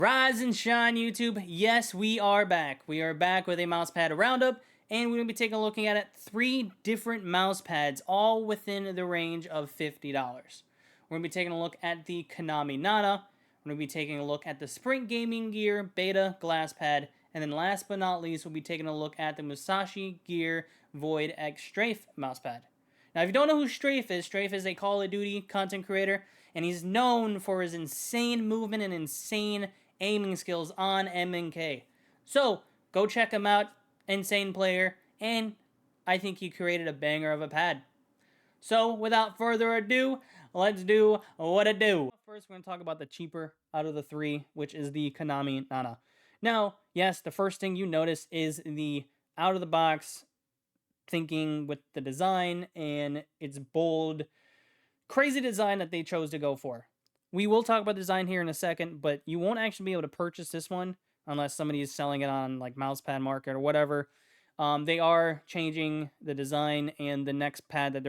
Rise and shine, YouTube. Yes, we are back. We are back with a mousepad roundup, and we're going to be taking a look at 3 different mousepads, all within the range of $50. We're going to be taking a look at the Kanami Nana. We're going to be taking a look at the Sprint Gaming Gear Beta Glass Pad, and then last but not least, we'll be taking a look at the Musashi Gear Void X Strahfe mousepad. Now, if you don't know who Strahfe is a Call of Duty content creator, and he's known for his insane movement and insane aiming skills on MNK. So, go check him out, insane player, and I think he created a banger of a pad. So, without further ado, let's do what it do. First, we're going to talk about the cheaper out of the 3, which is the Kanami Nana. Now, yes, the first thing you notice is the out-of-the-box thinking with the design and its bold, crazy design that they chose to go for. We will talk about the design here in a second, but you won't actually be able to purchase this one unless somebody is selling it on like Mousepad Market or whatever. They are changing the design, and the next pad that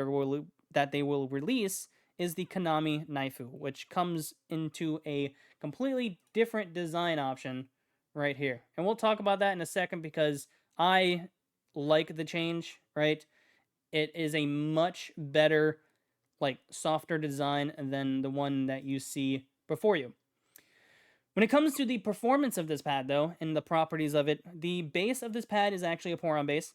they will release is the Kanami Naifu, which comes into a completely different design option right here. And we'll talk about that in a second because I like the change, right? It is a much better, like, softer design than the one that you see before you. When it comes to the performance of this pad, though, and the properties of it, the base of this pad is actually a pour-on base,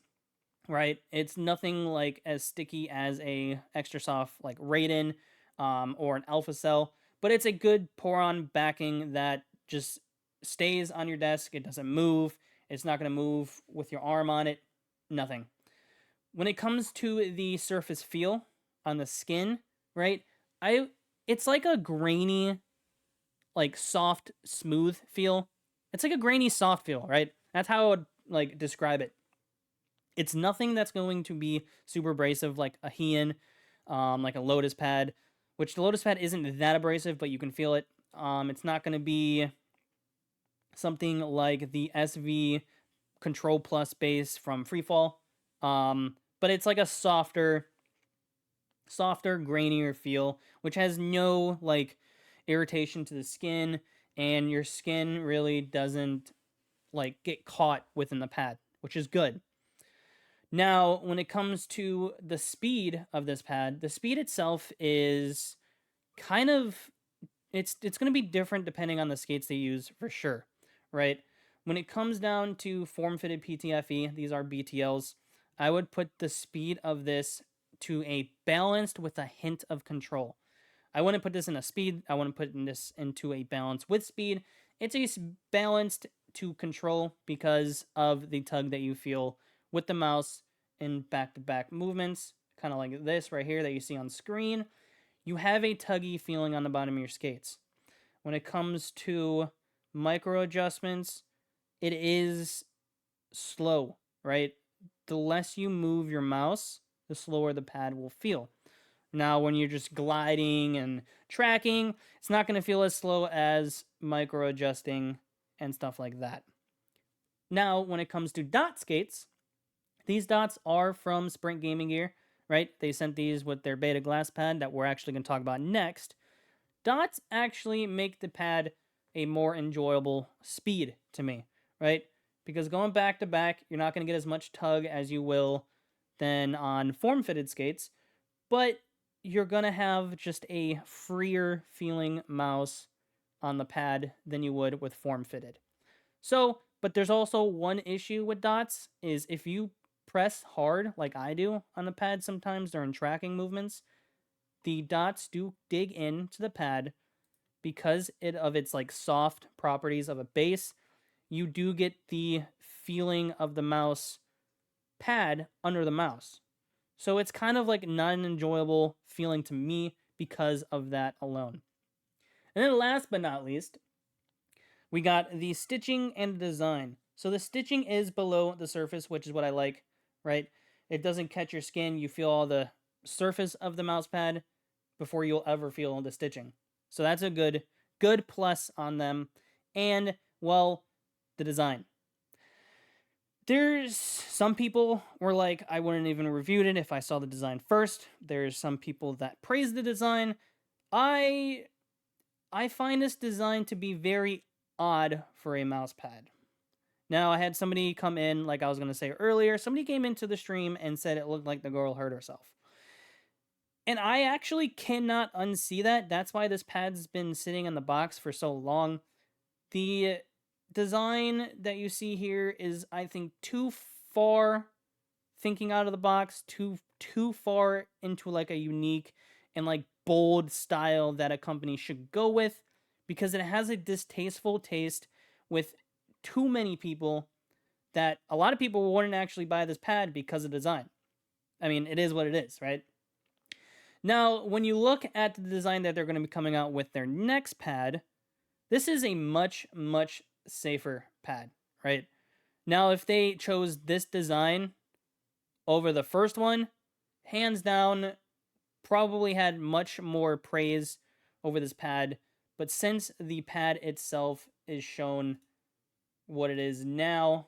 right? It's nothing like as sticky as a extra soft like Raiden or an Alpha Cell, but it's a good pour-on backing that just stays on your desk. It doesn't move. It's not going to move with your arm on it. Nothing. When it comes to the surface feel on the skin, right? It's like a grainy, like soft, smooth feel. It's like a grainy, soft feel, right? That's how I would like describe it. It's nothing that's going to be super abrasive like a Heian, like a Lotus pad, which the Lotus pad isn't that abrasive, but you can feel it. It's not going to be something like the SV Control Plus base from Freefall, but it's like a softer, grainier feel, which has no like irritation to the skin, and your skin really doesn't like get caught within the pad, which is good. Now, when it comes to the speed of this pad, the speed itself is kind of it's going to be different depending on the skates they use for sure, right? When it comes down to form-fitted PTFE, these are BTLs, I would put the speed of this to a balanced with a hint of control. I wouldn't put this in a speed. I wouldn't put this into a balance with speed. It's a balanced to control because of the tug that you feel with the mouse in back-to-back movements, kind of like this right here that you see on screen. You have a tuggy feeling on the bottom of your skates. When it comes to micro adjustments, it is slow, right? The less you move your mouse, the slower the pad will feel. Now, when you're just gliding and tracking, it's not going to feel as slow as micro adjusting and stuff like that. Now, when it comes to dot skates, these dots are from Sprint Gaming Gear, right? They sent these with their beta glass pad that we're actually going to talk about next. Dots actually make the pad a more enjoyable speed to me, right? Because going back to back, you're not going to get as much tug as you will than on form-fitted skates, but you're going to have just a freer feeling mouse on the pad than you would with form-fitted. So, but there's also one issue with dots, is if you press hard like I do on the pad sometimes during tracking movements, the dots do dig into the pad because of its like soft properties of a base. You do get the feeling of the mouse pad under the mouse. So it's kind of like not an enjoyable feeling to me because of that alone. And then last but not least, we got the stitching and design. So the stitching is below the surface, which is what I like, right? It doesn't catch your skin. You feel all the surface of the mouse pad before you'll ever feel the stitching. So that's a good plus on them. And, well, the design. There's some people were like, I wouldn't even reviewed it if I saw the design first. There's some people that praise the design. I find this design to be very odd for a mouse pad. Now, I had somebody come in, like I was going to say earlier, somebody came into the stream and said it looked like the girl hurt herself. And I actually cannot unsee that. That's why this pad's been sitting in the box for so long. The design that you see here is, I think, too far thinking out of the box, too far into like a unique and like bold style that a company should go with, because it has a distasteful taste with too many people that a lot of people wouldn't actually buy this pad because of design. I mean, it is what it is, right? Now, when you look at the design that they're going to be coming out with their next pad, this is a much, much safer pad, right? Now, if they chose this design over the first one, hands down, probably had much more praise over this pad. But since the pad itself is shown what it is now,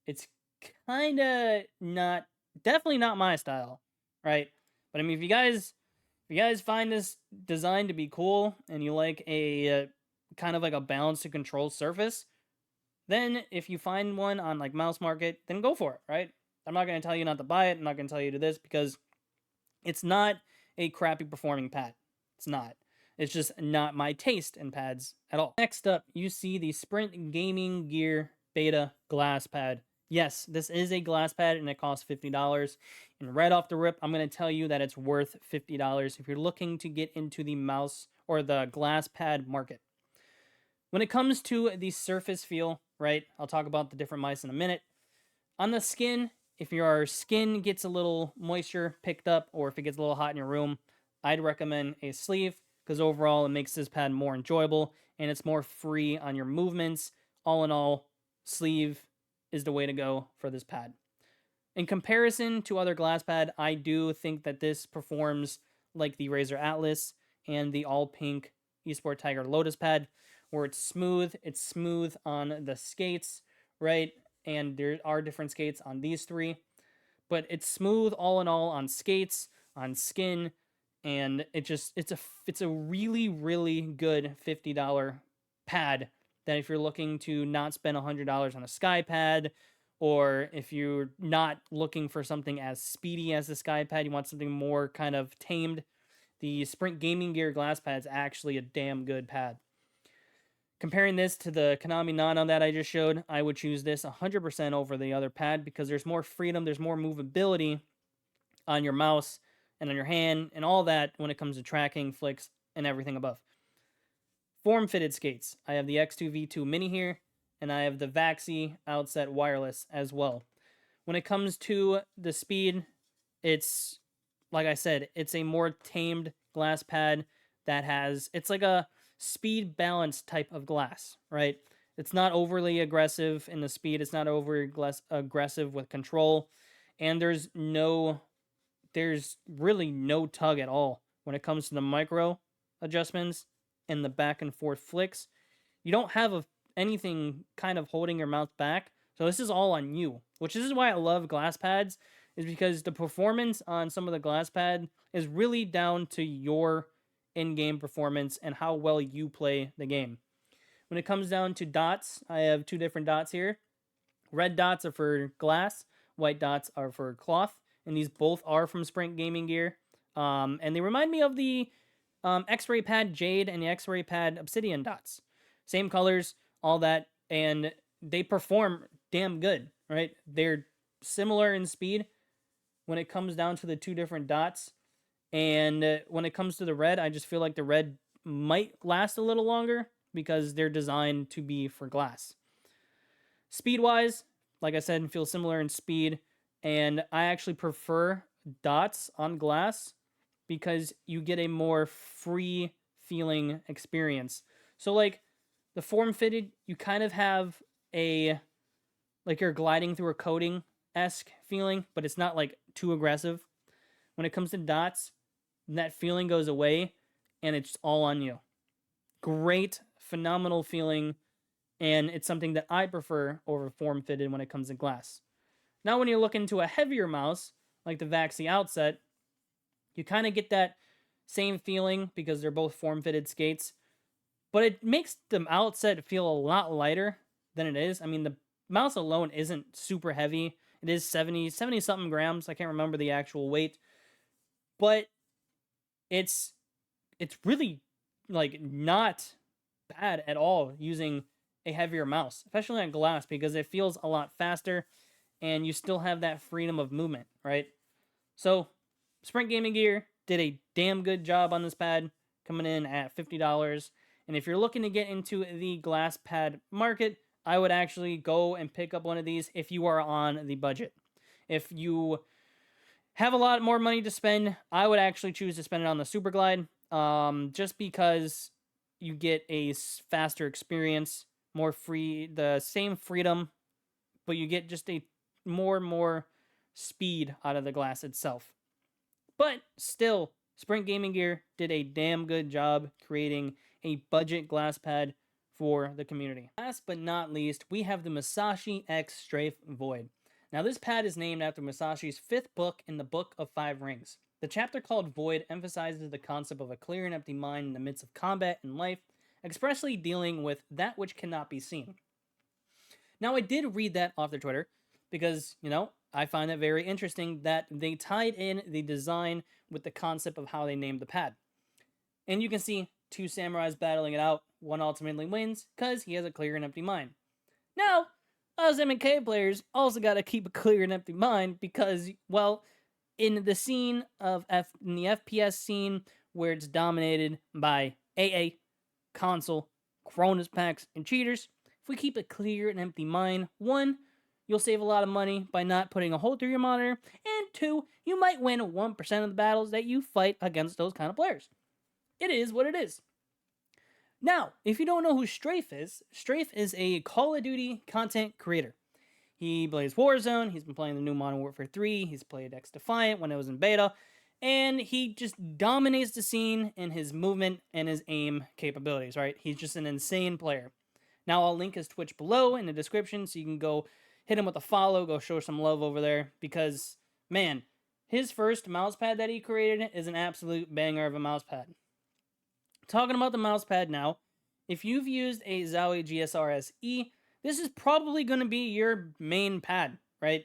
it's kind of not, definitely not my style, right? But I mean, if you guys find this design to be cool and you like a kind of like a balanced and controlled surface, then if you find one on like Mouse Market, then go for it, right? I'm not going to tell you not to buy it. I'm not going to tell you to this, because it's not a crappy performing pad. It's not. It's just not my taste in pads at all. Next up, you see the Sprint Gaming Gear Beta Glass Pad. Yes, this is a glass pad and it costs $50. And right off the rip, I'm going to tell you that it's worth $50 if you're looking to get into the mouse or the glass pad market. When it comes to the surface feel, right, I'll talk about the different mice in a minute. On the skin, if your skin gets a little moisture picked up or if it gets a little hot in your room, I'd recommend a sleeve, because overall it makes this pad more enjoyable and it's more free on your movements. All in all, sleeve is the way to go for this pad. In comparison to other glass pad, I do think that this performs like the Razer Atlas and the all pink Esport Tiger Lotus pad, where it's smooth on the skates, right? And there are different skates on these three, but it's smooth all in all on skates, on skin, and it's a really, really good $50 pad that if you're looking to not spend $100 on a Sky Pad, or if you're not looking for something as speedy as the Sky Pad, you want something more kind of tamed, the Sprint Gaming Gear Glass Pad is actually a damn good pad. Comparing this to the Kanami Nana that I just showed, I would choose this 100% over the other pad, because there's more freedom, there's more movability on your mouse and on your hand and all that when it comes to tracking, flicks, and everything above. Form-fitted skates. I have the X2V2 Mini here, and I have the Vaxi Outset Wireless as well. When it comes to the speed, it's, like I said, it's a more tamed glass pad that has, it's like a speed balance type of glass, right? It's not overly aggressive in the speed, it's not overly aggressive with control, and there's really no tug at all when it comes to the micro adjustments and the back and forth flicks. You don't have anything kind of holding your mouth back, so this is all on you, which is why I love glass pads, is because the performance on some of the glass pad is really down to your in-game performance and how well you play the game. When it comes down to dots, I have two different dots here. Red dots are for glass, white dots are for cloth, and these both are from Sprint Gaming Gear. And they remind me of the X-Ray Pad Jade and the X-Ray Pad Obsidian dots. Same colors, all that, and they perform damn good, right? They're similar in speed when it comes down to the two different dots. And when it comes to the red, I just feel like the red might last a little longer because they're designed to be for glass. Speed-wise, like I said, feel similar in speed. And I actually prefer dots on glass because you get a more free-feeling experience. So, like, the form-fitted, you kind of have like you're gliding through a coating-esque feeling, but it's not, like, too aggressive. When it comes to dots, that feeling goes away, and it's all on you. Great, phenomenal feeling, and it's something that I prefer over form-fitted when it comes to glass. Now, when you look into a heavier mouse, like the Vaxi Outset, you kind of get that same feeling because they're both form-fitted skates, but it makes the outset feel a lot lighter than it is. I mean, the mouse alone isn't super heavy. It is 70 something grams. I can't remember the actual weight, but it's it's really like not bad at all using a heavier mouse, especially on glass, because it feels a lot faster and you still have that freedom of movement, right? So, Sprint Gaming Gear did a damn good job on this pad, coming in at $50. And if you're looking to get into the glass pad market, I would actually go and pick up one of these if you are on the budget. If you have a lot more money to spend, I would actually choose to spend it on the Super Glide, just because you get a faster experience, more free, the same freedom, but you get just a more speed out of the glass itself. But still, Sprint Gaming Gear did a damn good job creating a budget glass pad for the community. Last but not least, we have the Musashi X Strahfe Void. Now, this pad is named after Musashi's 5th book in the Book of Five Rings. The chapter called Void emphasizes the concept of a clear and empty mind in the midst of combat and life, expressly dealing with that which cannot be seen. Now, I did read that off their Twitter because, I find it very interesting that they tied in the design with the concept of how they named the pad. And you can see two samurais battling it out. One ultimately wins because he has a clear and empty mind. Now, us M&K players also got to keep a clear and empty mind because, well, in the scene in the FPS scene where it's dominated by AA, console, Cronus packs, and cheaters, if we keep a clear and empty mind, one, you'll save a lot of money by not putting a hole through your monitor, and two, you might win 1% of the battles that you fight against those kind of players. It is what it is. Now, if you don't know who Strahfe is a Call of Duty content creator. He plays Warzone, he's been playing the new Modern Warfare 3, he's played X Defiant when it was in beta, and he just dominates the scene in his movement and his aim capabilities, right? He's just an insane player. Now, I'll link his Twitch below in the description so you can go hit him with a follow, go show some love over there, because, man, his first mousepad that he created is an absolute banger of a mousepad. Talking about the mousepad now, if you've used a Zowie GSR SE, this is probably going to be your main pad, right?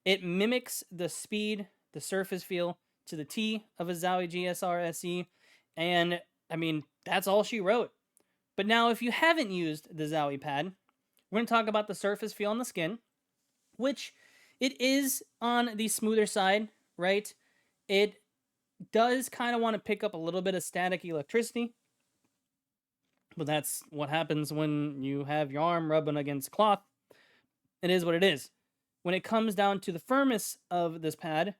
It mimics the speed, the surface feel to the T of a Zowie GSR SE, and, I mean, that's all she wrote. But now, if you haven't used the Zowie pad, we're going to talk about the surface feel on the skin, which it is on the smoother side, right? It does kind of want to pick up a little bit of static electricity, but that's what happens when you have your arm rubbing against cloth. It is what it is. When it comes down to the firmness of this pad,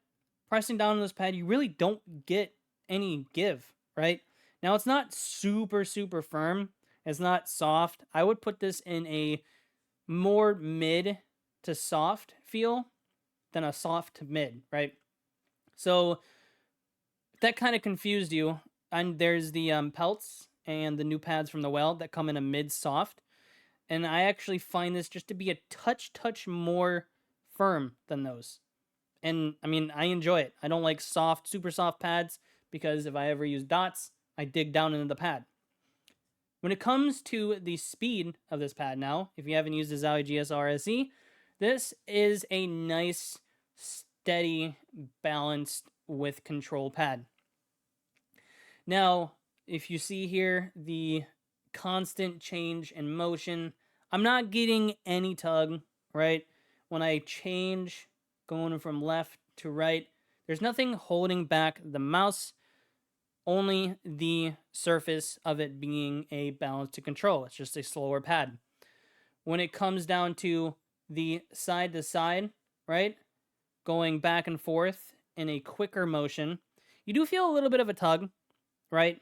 pressing down on this pad, you really don't get any give, right? Now, it's not super firm. It's not soft. I would put this in a more mid to soft feel than a soft to mid, right? So that kind of confused you. And there's the pelts and the new pads from the Weld that come in a mid soft. And I actually find this just to be a touch more firm than those. And I mean, I enjoy it. I don't like super soft pads because if I ever use dots, I dig down into the pad. When it comes to the speed of this pad now, if you haven't used the Zowie GSR SE, this is a nice, steady, balanced with control pad. Now, if you see here the constant change in motion, I'm not getting any tug, right? When I change going from left to right, there's nothing holding back the mouse, only the surface of it being a balance to control. It's just a slower pad. When it comes down to the side to side, right, going back and forth in a quicker motion, you do feel a little bit of a tug, right?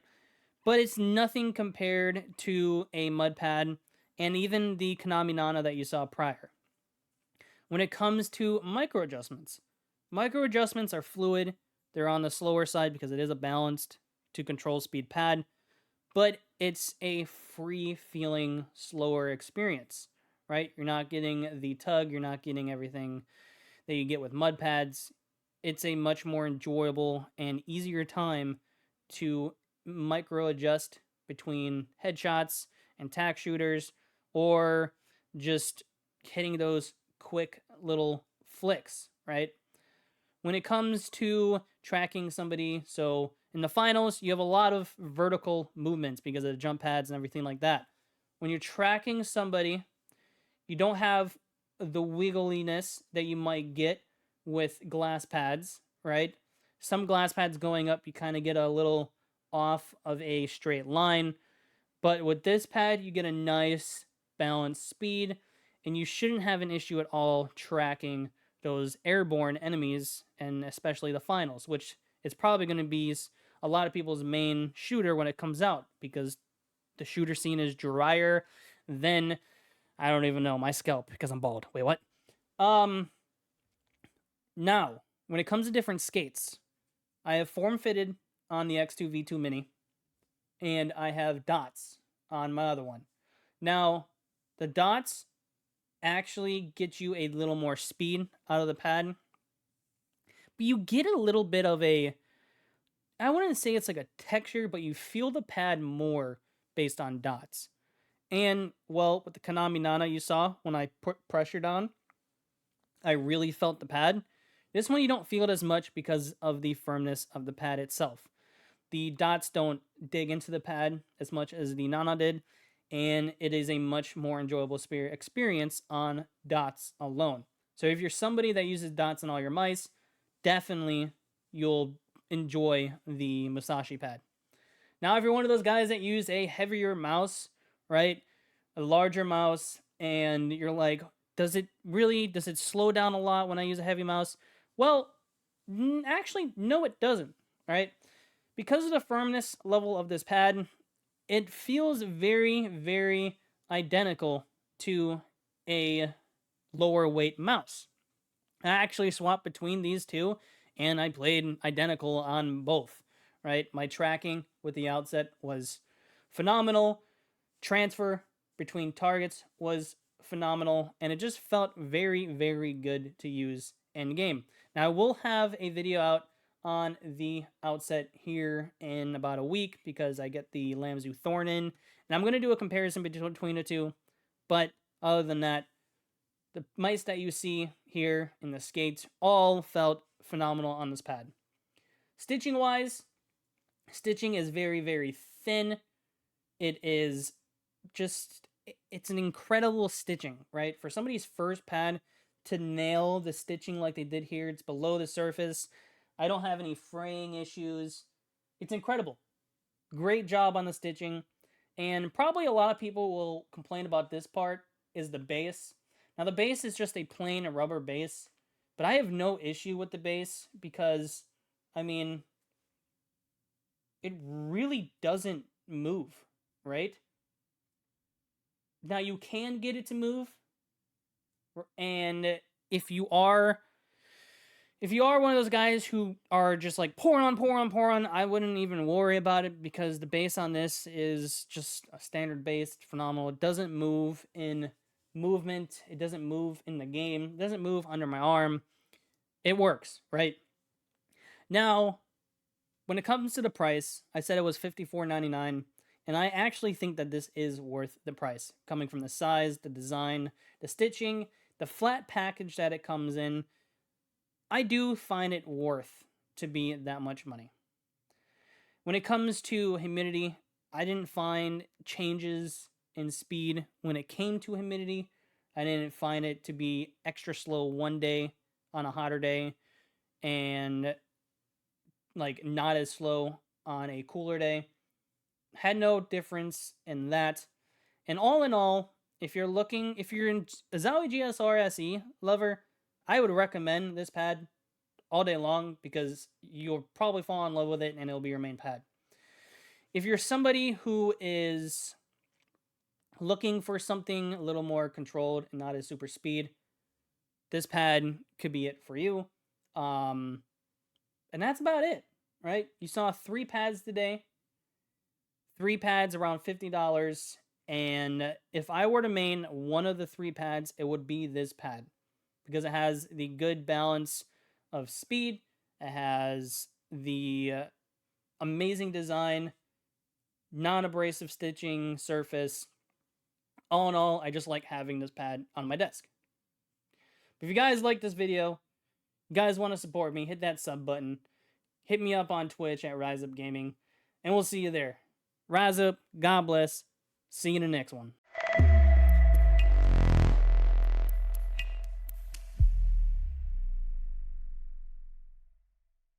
But it's nothing compared to a mud pad and even the Kanami Nana that you saw prior. When it comes to micro adjustments are fluid. They're on the slower side because it is a balanced to control speed pad, but it's a free feeling slower experience, right? You're not getting the tug, you're not getting everything that you get with mud pads. It's a much more enjoyable and easier time to micro adjust between headshots and tack shooters, or just hitting those quick little flicks, right? When it comes to tracking somebody, so in the finals, you have a lot of vertical movements because of the jump pads and everything like that. When you're tracking somebody, you don't have the wiggliness that you might get with glass pads, right? Some glass pads going up, you kind of get a little off of a straight line. But with this pad, you get a nice balanced speed, and you shouldn't have an issue at all tracking those airborne enemies, and especially the finals, which is probably going to be a lot of people's main shooter when it comes out, because the shooter scene is drier than, I don't even know, my scalp, because I'm bald. Wait, what? Um, Now, when it comes to different skates, I have form fitted on the X2 V2 Mini, and I have dots on my other one. Now, the dots actually get you a little more speed out of the pad, but you get a little bit of a, I wouldn't say it's like a texture, but you feel the pad more based on dots. And, well, with the Kanami Nana you saw when I put pressured on, I really felt the pad. This one you don't feel it as much because of the firmness of the pad itself. The dots don't dig into the pad as much as the Nana did, and it is a much more enjoyable experience on dots alone. So if you're somebody that uses dots on all your mice, definitely you'll enjoy the Musashi pad. Now, if you're one of those guys that use a heavier mouse, right, a larger mouse, and you're like, does it slow down a lot when I use a heavy mouse? Well, actually, no, it doesn't, right? Because of the firmness level of this pad, it feels very, very identical to a lower weight mouse. I actually swapped between these two, and I played identical on both, right? My tracking with the outset was phenomenal. Transfer between targets was phenomenal, and it just felt very, very good to use in game. Now, I will have a video out on the outset here in about a week because I get the Lamzu Thorn in, and I'm going to do a comparison between the two. But other than that, the mice that you see here in the skates all felt phenomenal on this pad. Stitching wise, stitching is very, very thin. It is just, it's an incredible stitching, right? For somebody's first pad to nail the stitching like they did here, it's below the surface. I don't have any fraying issues. It's incredible. Great job on the stitching. And probably a lot of people will complain about this part is the base. Now the base is just a plain rubber base, but I have no issue with the base because, I mean, it really doesn't move, right? Now you can get it to move, and if you are one of those guys who are just like pour on, I wouldn't even worry about it because the base on this is just a standard base. It's phenomenal. It doesn't move in movement. It doesn't move in the game. It doesn't move under my arm. It works, right? Now, when it comes to the price, I said it was $54.99, and I actually think that this is worth the price, coming from the size, the design, the stitching, the flat package that it comes in. I do find it worth to be that much money. When it comes to humidity, I didn't find changes in speed when it came to humidity. I didn't find it to be extra slow one day on a hotter day and like not as slow on a cooler day. Had no difference in that. And all in all, if you're in a Zowie GSR SE lover, I would recommend this pad all day long because you'll probably fall in love with it and it'll be your main pad. If you're somebody who is looking for something a little more controlled and not as super speed, this pad could be it for you. And that's about it, right? You saw 3 pads today. 3 pads around $50. And if I were to main one of the 3 pads, it would be this pad because it has the good balance of speed. It has the amazing design. non-abrasive stitching surface. All in all, I just like having this pad on my desk. If you guys like this video, you guys want to support me, hit that sub button. Hit me up on Twitch at Ryse Up Gaming, and we'll see you there. Rise up, God bless. See you in the next one.